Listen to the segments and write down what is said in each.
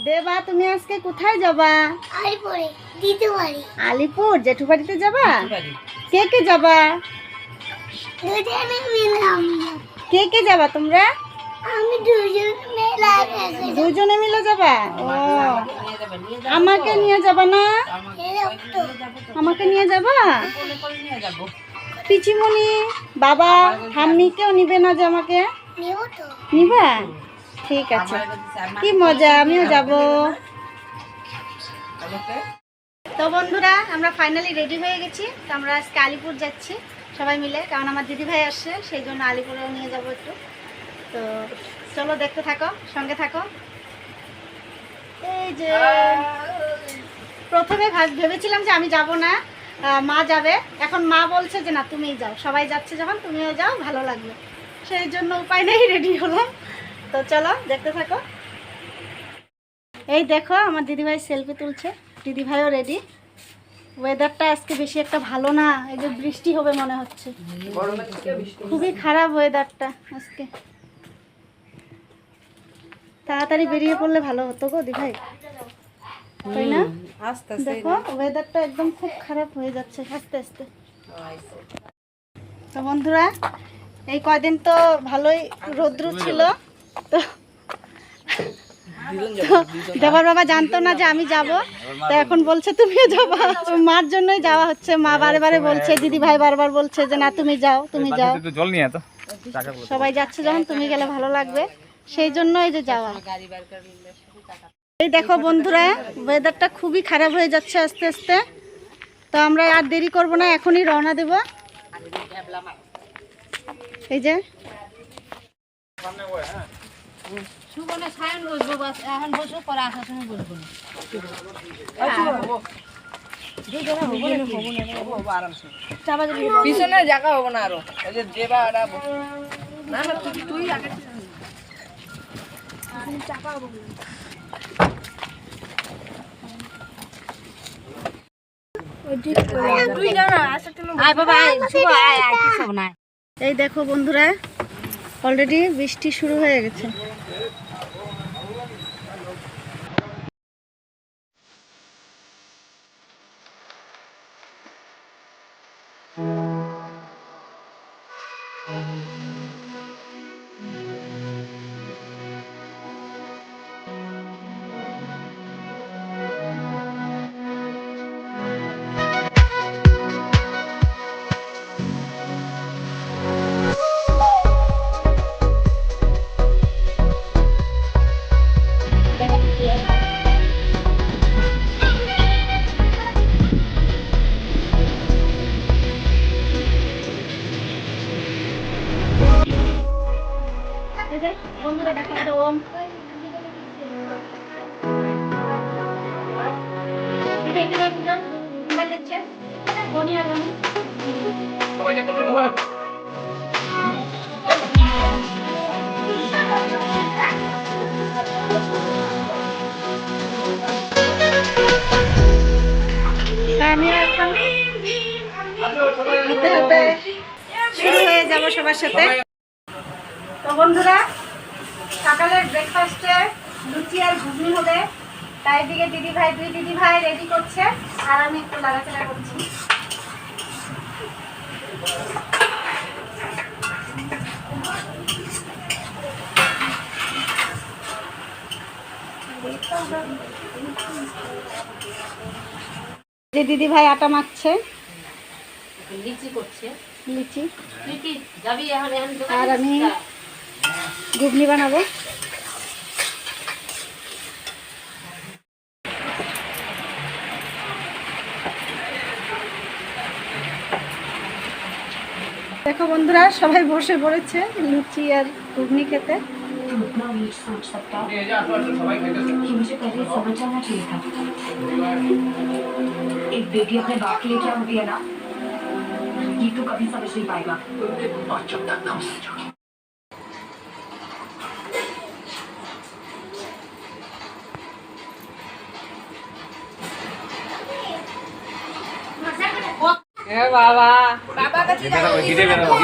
দেবা তুমি আজকে কোথায় যাবা? আলিপুরে দিদি বাড়ি। আলিপুর জেঠু বাড়িতে যাবা? কে কে যাবা? দুজনে মিলে আমি যাব। কে কে যাবা তোমরা? আমি দুজনে মিলে যাবা? ও আমাকে নিয়ে যাবা না? আমাকে নিয়ে যাবা? পিচিমণি বাবা ঠাম্মি কেউ নিবে না যে আমাকে? নেব তো। নিবা? ঠিক আছে, কি মজা, আমিও যাব। তো বন্ধুরা আমরা ফাইনালি রেডি হয়ে গেছি। তো আমরা আজকে আলিপুর যাচ্ছি সবাই মিলে, কারণ আমার দিদিভাই আসছে, সেই জন্য আলিপুরেও নিয়ে যাব একটু। তো চলো দেখতে থাকো, সঙ্গে থাকো। এই যে প্রথমে ভেবেছিলাম যে আমি যাব না, মা যাবে। এখন মা বলছে যে না তুমিই যাও, সবাই যাচ্ছে যখন তুমিও যাও, ভালো লাগবে। সেই জন্য উপায় নেই, রেডি হলাম। তো চলো দেখতে থাকো। এই দেখো আমার দিদিভাই সেলফি তুলছে, দিদিভাইও রেডি। ওয়েদারটা আজকে বেশি একটা ভালো না, এই যে বৃষ্টি হবে মনে হচ্ছে, খুবই খারাপ ওয়েদারটা আজকে। তাড়াতাড়ি বেরিয়ে পড়লে ভালো হতো গো দিভাই, তাই না? দেখো ওয়েদারটা একদম খুব খারাপ হয়ে যাচ্ছে আস্তে আস্তে। তো বন্ধুরা এই কয়দিন তো ভালোই রৌদ্র ছিল, তো দেবার বাবা জানতো না যে আমি যাব, তো এখন বলছে তুমিও যাবা। মার জন্যই যাওয়া হচ্ছে, মা বারে বারে বলছে, দিদি ভাই বারবার বলছে যে না তুমি যাও তুমি যাও, সবাই যাচ্ছে যখন তুমি গেলে ভালো লাগবে, সেই জন্য এই যে যাওয়া। এই দেখো বন্ধুরা ওয়েদারটা খুবই খারাপ হয়ে যাচ্ছে আস্তে আস্তে। তো আমরা আর দেরি করব না, এখনই রওনা দেব। এই যে পিছনে জায়গা হবো না আরো, ওই যে দেবা না না তুই আগে চাপা হবো। এই দেখো বন্ধুরা অলরেডি বৃষ্টি শুরু হয়ে গেছে। বন্ধুরা দেখো একদম আমি এখন হাতে হাতে শুরু হয়ে যাবো সবার সাথে। তো বন্ধুরা সকালের ব্রেকফাস্টে লুচি আর ঘুগনি হবে, তাই দিকে দুই দিদি ভাই রেডি করছে আর আমি একটু লাগাচাড়া করছি। যে দিদি ভাই আটা মাখছে, লিচি করছে, লিচি, আর আমি ঘুগনি বানাবো। দেখো বন্ধুরা সবাই বসে পড়েছে লুচি আর ঘুগনি খেতে। एक बेटी अपने बाप के लिए क्या होती है ना, ये तो कभी समझ नहीं पाएगा। और जब तक हम समझोगे বাবা বাবা কাছে যাও গিরে বেরাবো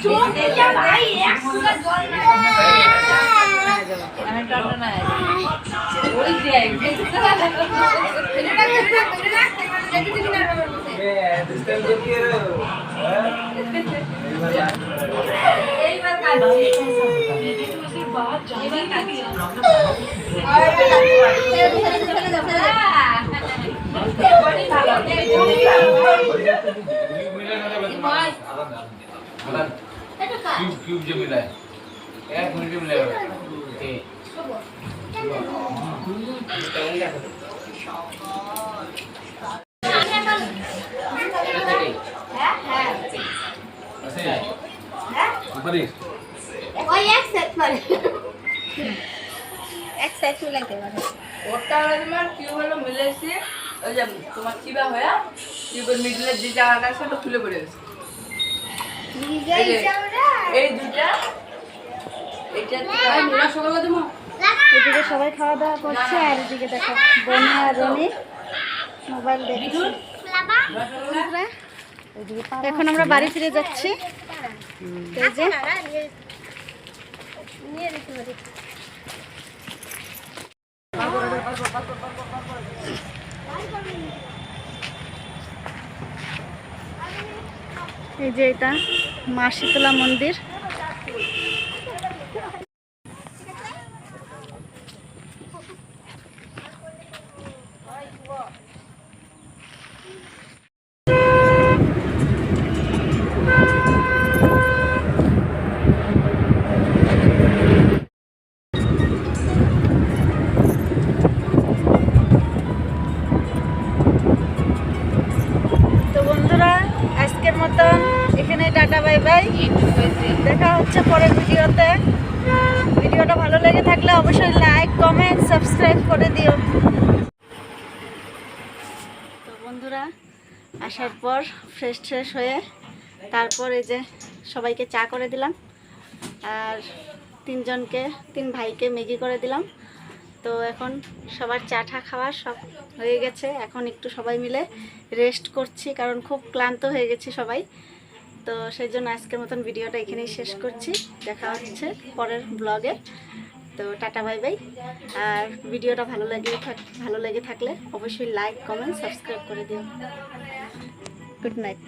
চোখে যা ভাই এক ফুটা জল না আমি টাটা না ওই যাই এইবার কাছে क्यूब जो मिला है 1 मिनट में मिलेगा ওই এক সেট করে এক সেট লাগতে পারে ওটা হলো তোমার কিউব হলো মিলেছে ওই যে তোমার চিবা হয়ে কিউবের মিডলে যে জায়গাটা আছে ওটা খুলে পড়ে গেছে এই দুটা এটা তোমরা সকালে দেবো এদিকে সবাই খাওয়া দাওয়া করছে আর এদিকে দেখো বনি আর রনি মোবাইল দেখছে। এখন আমরা বাড়ি ফিরে যাচ্ছি। এই যে নিয়ে দিতে পারি এই যে এটা মা শীতলা মন্দির। তো বন্ধুরা আজকের মতন এখানে টাটা বাই বাই, দেখা হচ্ছে পরের ভিডিওতে। ভিডিওটা ভালো লেগে থাকলে অবশ্যই লাইক কমেন্ট সাবস্ক্রাইব করে দিও। তো বন্ধুরা আসার পর ফ্রেশ হয়ে তারপর এই যে সবাইকে চা করে দিলাম আর তিন ভাইকে ম্যাগি করে দিলাম। তো এখন সবার চা টা খাওয়া সব হয়ে গেছে, এখন একটু সবাই মিলে রেস্ট করছি কারণ খুব ক্লান্ত হয়ে গেছি সবাই। তো সেই জন্য আজকের মতন ভিডিওটা এখানেই শেষ করছি, দেখা হচ্ছে পরের ব্লগে। তো টাটা বাই বাই। আর ভিডিওটা ভালো লেগে থাকলে অবশ্যই লাইক কমেন্ট সাবস্ক্রাইব করে দিও। Good night.